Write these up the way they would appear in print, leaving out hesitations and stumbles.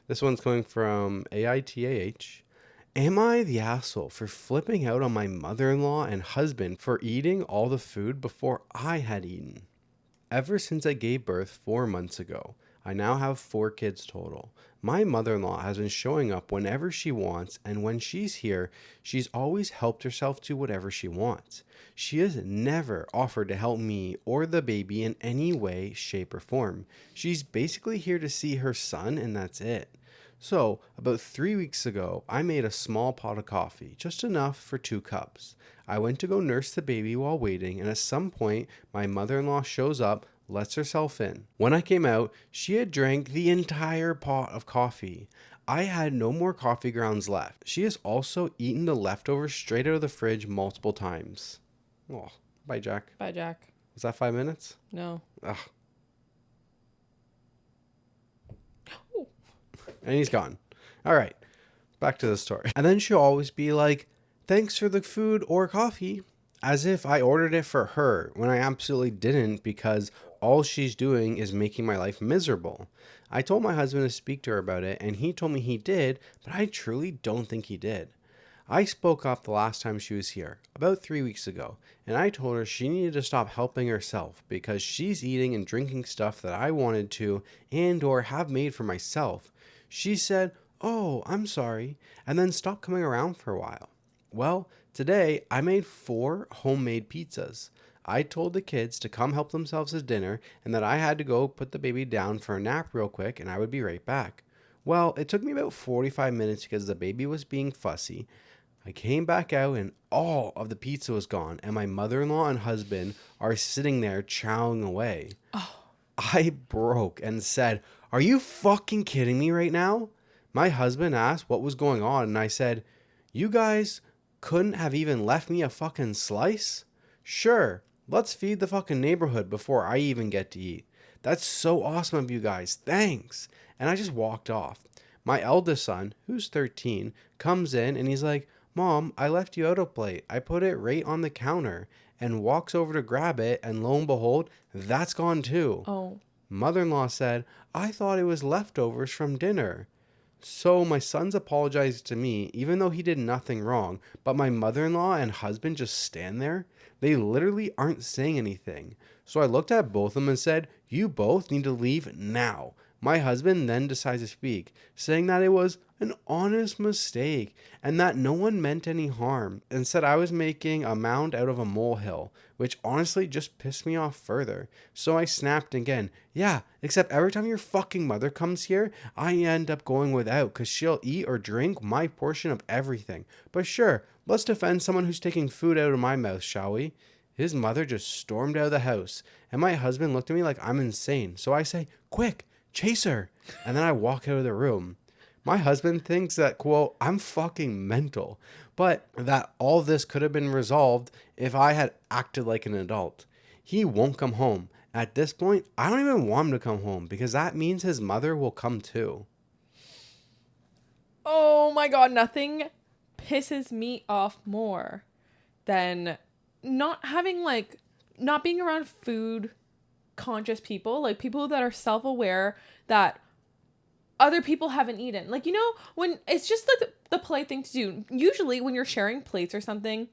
This one's coming from AITAH. Am I the asshole for flipping out on my mother-in-law and husband for eating all the food before I had eaten? Ever since I gave birth 4 months ago, I now have 4 kids total. My mother-in-law has been showing up whenever she wants, and when she's here, she's always helped herself to whatever she wants. She has never offered to help me or the baby in any way, shape, or form. She's basically here to see her son, and that's it. So, about 3 weeks ago, I made a small pot of coffee, just enough for 2 cups. I went to go nurse the baby while waiting, and at some point, my mother-in-law shows up, lets herself in. When I came out, she had drank the entire pot of coffee. I had no more coffee grounds left. She has also eaten the leftovers straight out of the fridge multiple times. Oh, bye, Jack. Bye, Jack. Was that 5 minutes? No. Ugh. And he's gone. All right, back to the story. And then she'll always be like, thanks for the food or coffee, as if I ordered it for her, when I absolutely didn't, because all she's doing is making my life miserable. I told my husband to speak to her about it, and he told me he did, but I truly don't think he did. I spoke up the last time she was here, about 3 weeks ago, and I told her she needed to stop helping herself because she's eating and drinking stuff that I wanted to and or have made for myself. She said, "Oh, I'm sorry," and then stopped coming around for a while. Well, today I made 4 homemade pizzas. I told the kids to come help themselves at dinner and that I had to go put the baby down for a nap real quick and I would be right back. Well, it took me about 45 minutes because the baby was being fussy. I came back out and all of the pizza was gone and my mother-in-law and husband are sitting there chowing away. Oh. I broke and said, "Are you fucking kidding me right now?" My husband asked what was going on and I said, "You guys couldn't have even left me a fucking slice? Sure, let's feed the fucking neighborhood before I even get to eat. That's so awesome of you guys. Thanks." And I just walked off. My eldest son, who's 13, comes in and he's like, "Mom, I left you out a plate. I put it right on the counter," and walks over to grab it, and lo and behold, that's gone too. Oh. Mother-in-law said, "I thought it was leftovers from dinner." So my son's apologized to me, even though he did nothing wrong, but my mother-in-law and husband just stand there. They literally aren't saying anything. So I looked at both of them and said, "You both need to leave now." My husband then decides to speak, saying that it was an honest mistake and that no one meant any harm, and said I was making a mound out of a molehill, which honestly just pissed me off further. So I snapped again, "Yeah, except every time your fucking mother comes here, I end up going without because she'll eat or drink my portion of everything. But sure, let's defend someone who's taking food out of my mouth, shall we?" His mother just stormed out of the house, and my husband looked at me like I'm insane. So I say, "Quick, chase her," and then I walk out of the room. My husband thinks that, quote, I'm fucking mental, but that all this could have been resolved if I had acted like an adult. He won't come home. At this point, I don't even want him to come home because that means his mother will come too. Oh my God, nothing pisses me off more than not being around food conscious people, like people that are self-aware that other people haven't eaten. Like, you know, when it's just like the polite thing to do. Usually when you're sharing plates or something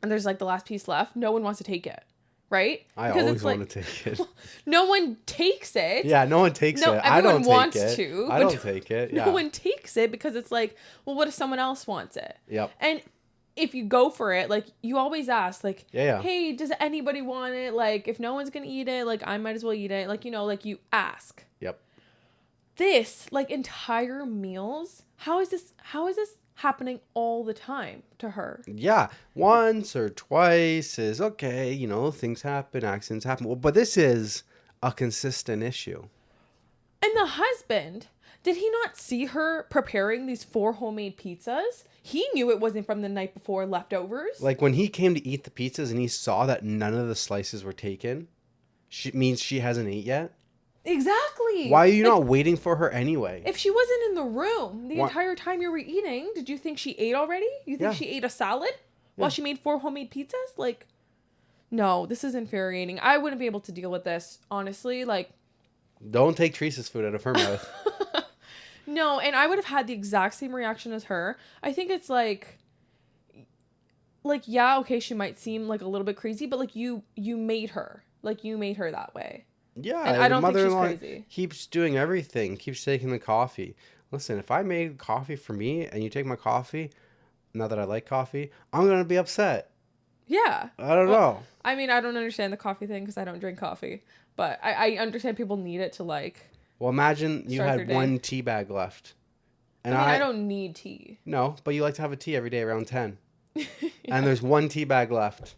and there's like the last piece left, no one wants to take it, right? I because always it's like, want to take it. No one takes it. Yeah, no one takes No, it. I don't everyone wants take it. to, I but don't take it. Yeah. No one takes it because it's like, well, what if someone else wants it? Yep. And if you go for it, like, you always ask, like, Yeah. hey, does anybody want it? Like, if no one's gonna eat it, like, I might as well eat it. Like, you know, like, you ask. Yep. This, like, entire meals, how is this happening all the time to her? Yeah, once or twice is okay. You know, things happen, accidents happen. Well, but this is a consistent issue. And the husband, did he not see her preparing these 4 homemade pizzas? He knew it wasn't from the night before leftovers. Like when he came to eat the pizzas and he saw that none of the slices were taken, means she hasn't ate yet. Exactly. Why are you not waiting for her anyway? If she wasn't in the room the entire time you were eating, did you think she ate already? You think she ate a salad while she made 4 homemade pizzas? Like, no, this is infuriating. I wouldn't be able to deal with this, honestly. Like, don't take Teresa's food out of her mouth. No, and I would have had the exact same reaction as her. I think it's like yeah, okay, she might seem like a little bit crazy, but like you made her. Like you made her that way. Yeah, And I the don't think she's mother-in-law crazy. keeps doing everything, keeps taking the coffee. Listen, if I made coffee for me and you take my coffee, not that I like coffee, I'm gonna be upset. Yeah. I don't Well, know. I mean, I don't understand the coffee thing because I don't drink coffee. But I understand people need it to like Well, imagine you start their had day. one tea bag left, and I mean, I don't need tea. no, but you like to have a tea every day around 10, Yeah. and there's one tea bag left.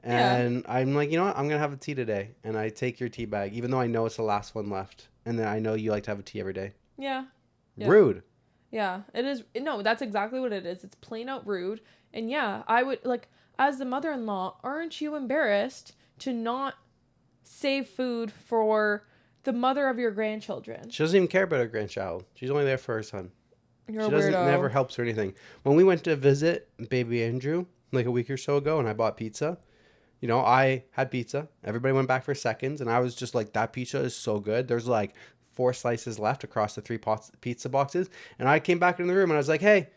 Yeah. And I'm like, you know what? I'm going to have a tea today. And I take your tea bag, even though I know it's the last one left. And then I know you like to have a tea every day. Yeah. Yeah. Rude. Yeah. It is. No, that's exactly what it is. It's plain out rude. And yeah, I would like, as the mother-in-law, aren't you embarrassed to not save food for the mother of your grandchildren? She doesn't even care about her grandchild. She's only there for her son. You're She a doesn't weirdo. never helps or anything. When we went to visit baby Andrew like a week or so ago and I bought pizza, you know, I had pizza. Everybody went back for seconds, and I was just like, that pizza is so good. There's like 4 slices left across the 3 pizza boxes. And I came back in the room and I was like, hey,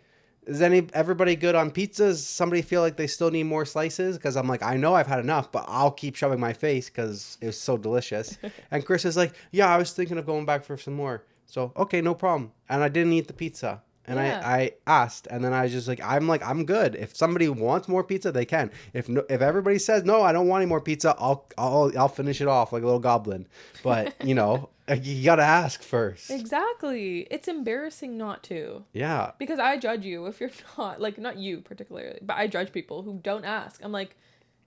is everybody good on pizzas? Somebody feel like they still need more slices? Because I'm like, I know I've had enough, but I'll keep shoving my face because it was so delicious. And Chris is like, yeah, I was thinking of going back for some more. So, okay, no problem. And I didn't eat the pizza. And Yeah. I asked, and then I was just like, I'm good. If somebody wants more pizza, they can. If everybody says no, I don't want any more pizza, I'll finish it off like a little goblin. But you know, you gotta ask first. Exactly. It's embarrassing not to. Yeah. Because I judge you if you're not, like, not you particularly, but I judge people who don't ask. I'm like,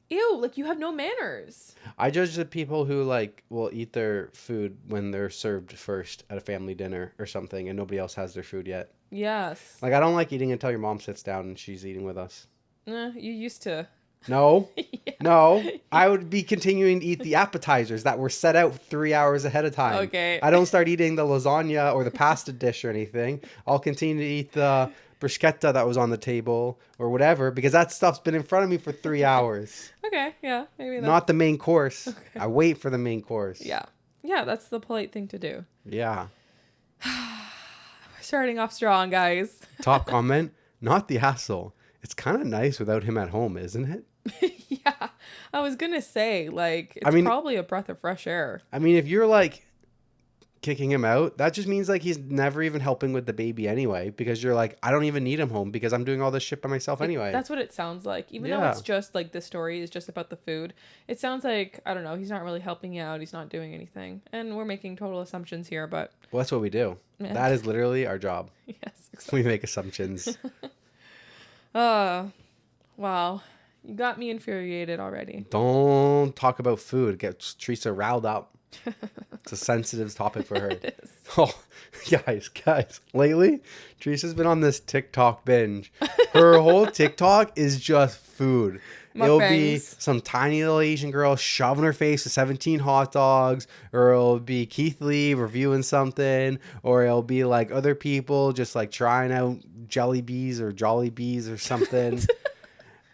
ew, like, you have no manners. I judge the people who like will eat their food when they're served first at a family dinner or something, and nobody else has their food yet. Yes. Like I don't like eating until your mom sits down and she's eating with us. You used to. No. Yeah. No, I would be continuing to eat the appetizers that were set out 3 hours ahead of time. Okay. I don't start eating the lasagna or the pasta dish or anything. I'll continue to eat the bruschetta that was on the table or whatever because that stuff's been in front of me for 3 hours. Okay, yeah, maybe that's... Not the main course. Okay. I wait for the main course. Yeah. Yeah, that's the polite thing to do. Yeah. Starting off strong, guys. Top comment, not the hassle. It's kind of nice without him at home, isn't it? Yeah. I was going to say, like, it's probably a breath of fresh air. I mean, if you're like kicking him out, that just means like he's never even helping with the baby anyway because you're like, I don't even need him home because I'm doing all this shit by myself anyway. That's what it sounds like. Even though it's just like the story is just about the food, it sounds like, I don't know, he's not really helping you out. He's not doing anything. And we're making total assumptions here, but... Well, that's what we do. Yeah. That is literally our job. Yes, exactly. We make assumptions. Wow. You got me infuriated already. Don't talk about food. It gets Teresa riled up. It's a sensitive topic for her. It is. Oh, guys. Lately, Teresa's been on this TikTok binge. Her whole TikTok is just food. It'll be Mukbangs. some tiny little Asian girl shoving her face with 17 hot dogs, or it'll be Keith Lee reviewing something, or it'll be like other people just like trying out jelly bees or jolly bees or something.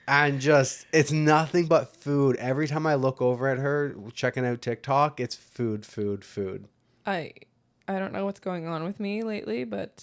And just, it's nothing but food. Every time I look over at her checking out TikTok, it's food. I don't know what's going on with me lately, but